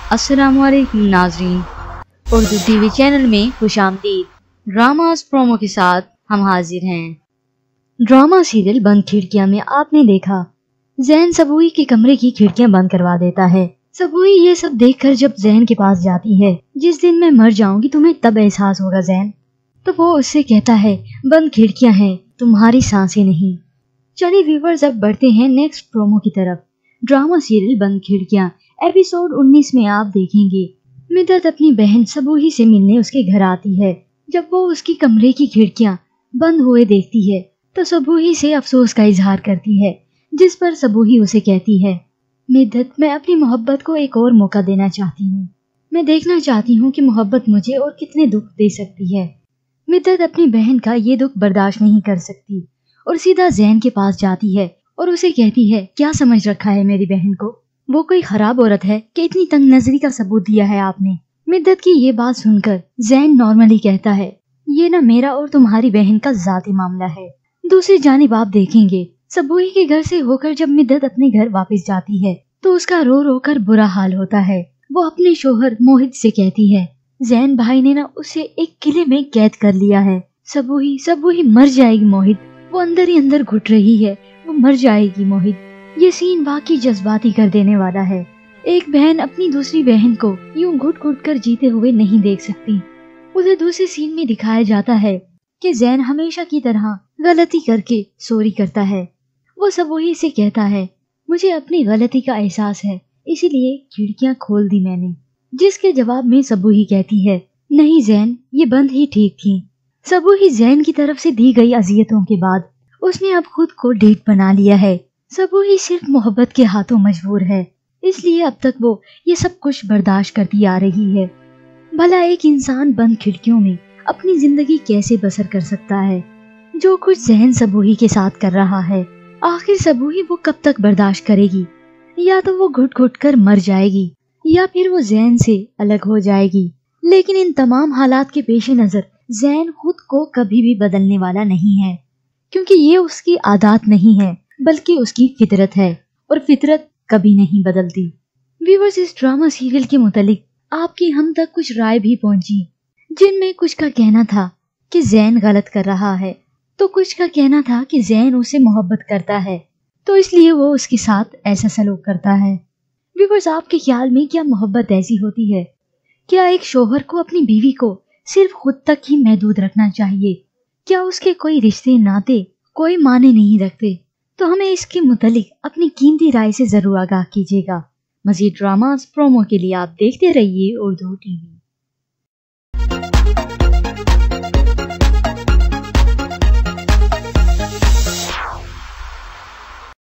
अस्सलाम वालेकुम नाज़रीन, उर्दू टीवी चैनल में खुशामदीद। ड्रामास प्रोमो के साथ हम हाजिर हैं। ड्रामा सीरियल बंद खिड़कियां में आपने देखा जैन सबूई के कमरे की खिड़कियां बंद करवा देता है। सबूई ये सब देखकर जब जैन के पास जाती है, जिस दिन मैं मर जाऊंगी तुम्हें तब एहसास होगा जैन, तो वो उससे कहता है बंद खिड़कियां हैं, तुम्हारी सांसें नहीं। चलिए व्यूवर्स, अब बढ़ते हैं नेक्स्ट प्रोमो की तरफ। ड्रामा सीरियल बंद खिड़कियां एपिसोड 19 में आप देखेंगे मिदत अपनी बहन सबूही से मिलने उसके घर आती है। जब वो उसकी कमरे की खिड़कियां बंद हुए देखती है तो सबूही से अफसोस का इजहार करती है, जिस पर सबूही उसे कहती है मिदत, मैं अपनी मोहब्बत को एक और मौका देना चाहती हूँ। मैं देखना चाहती हूँ कि मोहब्बत मुझे और कितने दुख दे सकती है। मिदत अपनी बहन का ये दुख बर्दाश्त नहीं कर सकती और सीधा जैन के पास जाती है और उसे कहती है क्या समझ रखा है मेरी बहन को, वो कोई खराब औरत है कि इतनी तंग नजरी का सबूत दिया है आपने। मिद्दत की ये बात सुनकर जैन नॉर्मली कहता है ये ना मेरा और तुम्हारी बहन का जाती मामला है। दूसरी जानिब आप देखेंगे सबूही के घर से होकर जब मिद्दत अपने घर वापस जाती है तो उसका रो रो कर बुरा हाल होता है। वो अपने शोहर मोहित से कहती है जैन भाई ने ना उसे एक किले में कैद कर लिया है। सबूही मर जाएगी मोहित, वो अंदर ही अंदर घुट रही है, वो मर जाएगी मोहित। ये सीन वाकई जज्बाती कर देने वाला है। एक बहन अपनी दूसरी बहन को यूं घुट घुट कर जीते हुए नहीं देख सकती। उसे दूसरे सीन में दिखाया जाता है कि जैन हमेशा की तरह गलती करके सॉरी करता है। वो सबूही से कहता है मुझे अपनी गलती का एहसास है, इसीलिए खिड़कियां खोल दी मैंने। जिसके जवाब में सबूही कहती है नहीं जैन, ये बंद ही ठीक थी। सबूही जैन की तरफ से दी गई अजियतों के बाद उसने अब खुद को ढीठ बना लिया है। सबूही सिर्फ मोहब्बत के हाथों मजबूर है, इसलिए अब तक वो ये सब कुछ बर्दाश्त करती आ रही है। भला एक इंसान बंद खिड़कियों में अपनी जिंदगी कैसे बसर कर सकता है? जो कुछ जहन सबूही के साथ कर रहा है, आखिर सबूही वो कब तक बर्दाश्त करेगी? या तो वो घुट घुट कर मर जाएगी या फिर वो जैन से अलग हो जाएगी। लेकिन इन तमाम हालात के पेश नजर जैन खुद को कभी भी बदलने वाला नहीं है, क्योंकि ये उसकी आदत नहीं है बल्कि उसकी फितरत है और फितरत कभी नहीं बदलती। व्यूअर्स, इस ड्रामा सीरियल के मुतालिक आपकी हम तक कुछ राय भी पहुंची, जिनमें कुछ का कहना था कि जैन गलत कर रहा है, तो कुछ का कहना था कि जैन उसे मोहब्बत करता है तो इसलिए वो उसके साथ ऐसा सलूक करता है। व्यूअर्स, आपके ख्याल में क्या मोहब्बत ऐसी होती है? क्या एक शोहर को अपनी बीवी को सिर्फ खुद तक ही महदूद रखना चाहिए? क्या उसके कोई रिश्ते नाते कोई माने नहीं रखते? तो हमें इसके मुतालिक अपनी कीमती राय से जरूर आगाह कीजिएगा। मजीद ड्रामास प्रोमो के लिए आप देखते रहिए उर्दू टीवी।